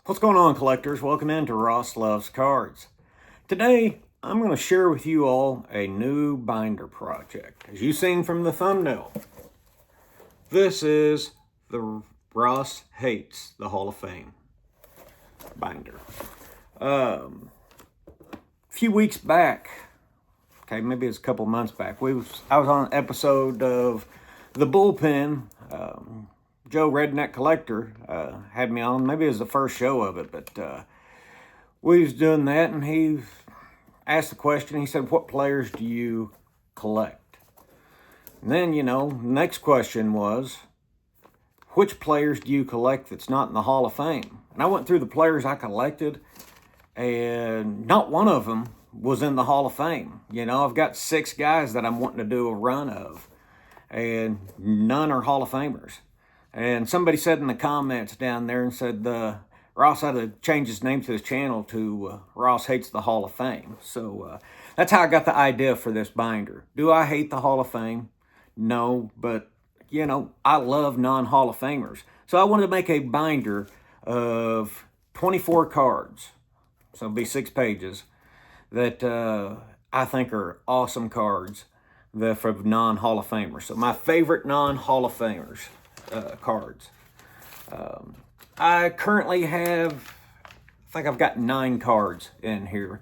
What's going on, collectors? Welcome into Ross Loves Cards. Today, I'm going to share with you all a new binder project. As you've seen from the thumbnail, this is the Ross Hates the Hall of Fame binder. A few weeks back, okay, maybe it's a couple months back, I was on an episode of The Bullpen. Joe Redneck Collector had me on. Maybe it was the first show of it, but we was doing that, and he asked the question. He said, "What players do you collect?" And then, next question was, "Which players do you collect that's not in the Hall of Fame?" And I went through the players I collected, and not one of them was in the Hall of Fame. I've got 6 guys that I'm wanting to do a run of, and none are Hall of Famers. And somebody said in the comments down there and said Ross had to change his name to his channel to Ross Hates the Hall of Fame. So that's how I got the idea for this binder. Do I hate the Hall of Fame? No, but I love non-Hall of Famers. So I wanted to make a binder of 24 cards. So it'll be 6 pages that I think are awesome cards for non-Hall of Famers. So my favorite non-Hall of Famers cards. I currently have, I think I've got 9 cards in here,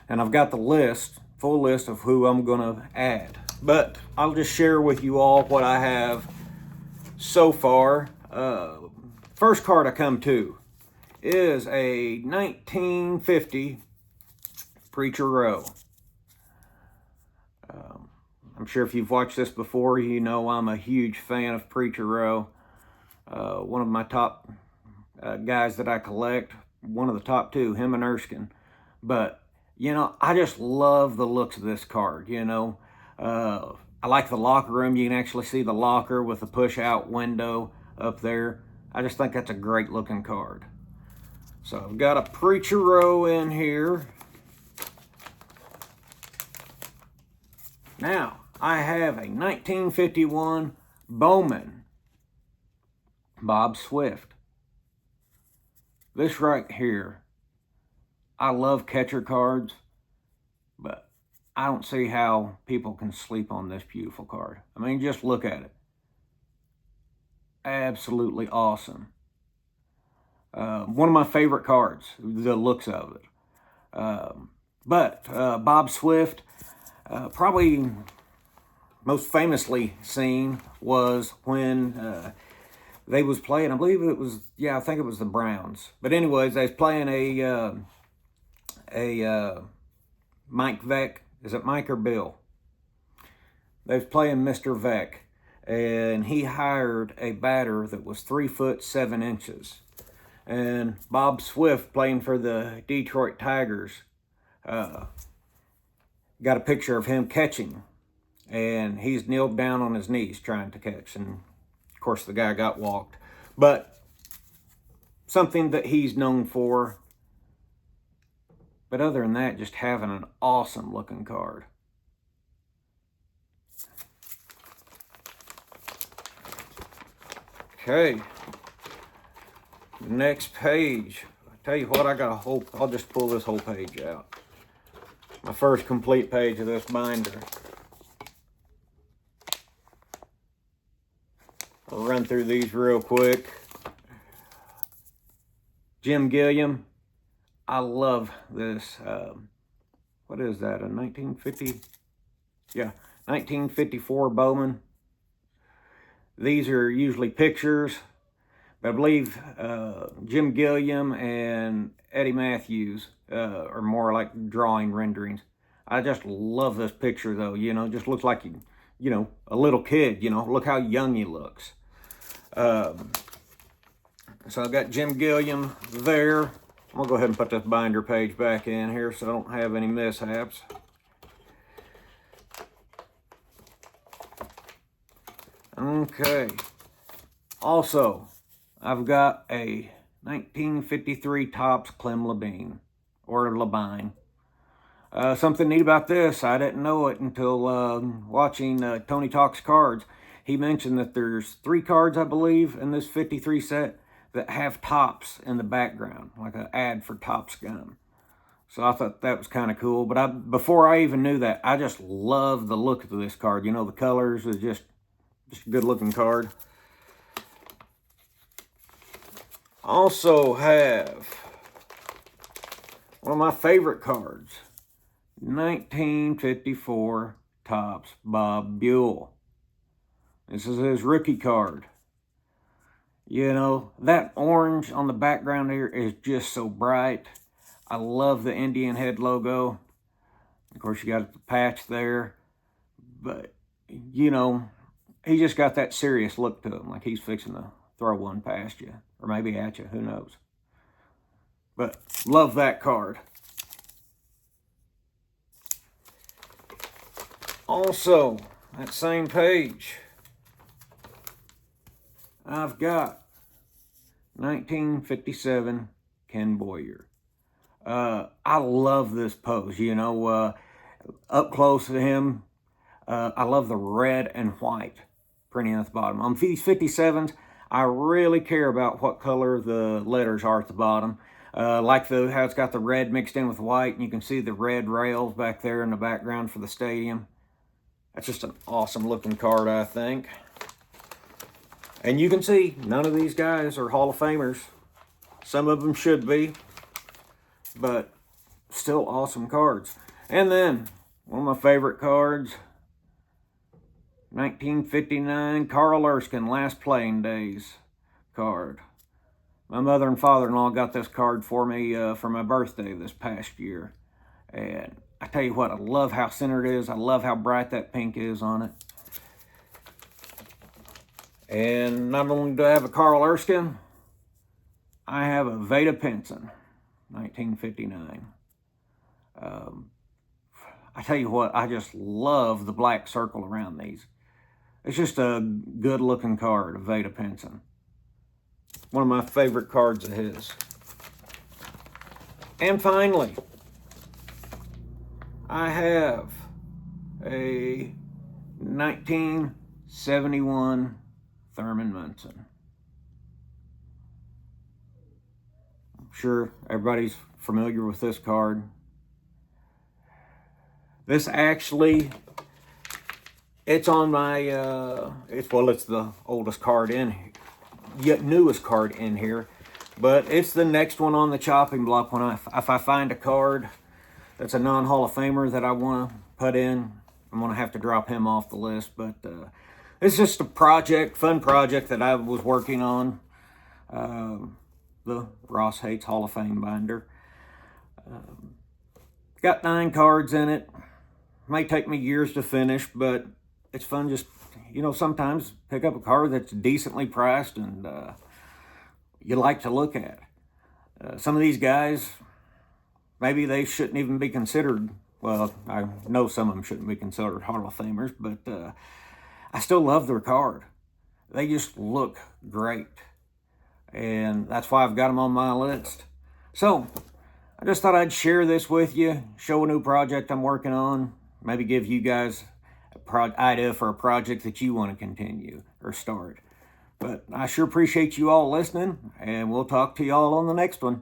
and I've got the full list of who I'm going to add. But I'll just share with you all what I have so far. First card I come to is a 1950 Preacher Row. I'm sure if you've watched this before, you know I'm a huge fan of Preacher Row. One of my top guys that I collect, one of the top 2, him and Erskine. But, I just love the looks of this card, I like the locker room. You can actually see the locker with the push-out window up there. I just think that's a great looking card. So I've got a Preacher Row in here. Now, I have a 1951 Bowman Bob Swift. This right here, I love catcher cards, but I don't see how people can sleep on this beautiful card. I mean, just look at it. Absolutely awesome. One of my favorite cards, the looks of it. But Bob Swift, probably most famously seen was when they was playing, I believe it was, I think it was the Browns. But anyways, they was playing a Mike Veeck. Is it Mike or Bill? They was playing Mr. Veeck, and he hired a batter that was 3 foot 7 inches. And Bob Swift, playing for the Detroit Tigers, got a picture of him catching, and he's kneeled down on his knees trying to catch, and of course the guy got walked. But something that he's known for. But other than that, just having an awesome looking card. Okay, next page. I tell you what, I'll just pull this whole page out. My first complete page of this binder. I'll run through these real quick. Jim Gilliam. I love this. What is that? A 1950? Yeah, 1954 Bowman. These are usually pictures, but I believe Jim Gilliam and Eddie Matthews are more like drawing renderings. I just love this picture, though. Just looks like a little kid. Look how young he looks. So I've got Jim Gilliam there. I'm going to go ahead and put this binder page back in here so I don't have any mishaps. Okay. Also, I've got a 1953 Topps Clem Labine, or Labine. Something neat about this, I didn't know it until watching Tony Talks Cards. He mentioned that there's 3 cards, I believe, in this 53 set that have Topps in the background, like an ad for Topps gum. So I thought that was kind of cool. But before I even knew that, I just love the look of this card. You know, the colors is just a good looking card. Also have one of my favorite cards, 1954 Topps Bob Buell. This is his rookie card. You know, that orange on the background here is just so bright. I love the Indian head logo. Of course, you got the patch there. But, you know, he just got that serious look to him, like he's fixing to throw one past you. Or maybe at you, who knows. But, love that card. Also, that same page, I've got 1957 Ken Boyer. I love this pose, you know, up close to him. I love the red and white printing at the bottom. On these 57s, I really care about what color the letters are at the bottom. Like how it's got the red mixed in with white, and you can see the red rails back there in the background for the stadium. That's just an awesome looking card, I think. And you can see, none of these guys are Hall of Famers. Some of them should be, but still awesome cards. And then, one of my favorite cards, 1959 Carl Erskine Last Playing Days card. My mother and father-in-law got this card for me for my birthday this past year. And I tell you what, I love how centered it is. I love how bright that pink is on it. And not only do I have a Carl Erskine, I have a Vada Pinson, 1959. I tell you what, I just love the black circle around these. It's just a good looking card, a Vada Pinson. One of my favorite cards of his. And finally, I have a 1971 Thurman Munson. I'm sure everybody's familiar with this card. This actually, it's on my, it's the oldest card in here, yet newest card in here, but it's the next one on the chopping block. If I find a card that's a non-Hall of Famer that I want to put in, I'm going to have to drop him off the list. But it's just a fun project that I was working on. The Ross Hates Hall of Fame binder. Got 9 cards in it. May take me years to finish, but it's fun just, you know, sometimes pick up a card that's decently priced and you like to look at. Some of these guys, maybe they shouldn't even be considered, well, I know some of them shouldn't be considered Hall of Famers, but I still love their card. They just look great. And that's why I've got them on my list. So, I just thought I'd share this with you, show a new project I'm working on, maybe give you guys an idea for a project that you want to continue or start. But I sure appreciate you all listening, and we'll talk to y'all on the next one.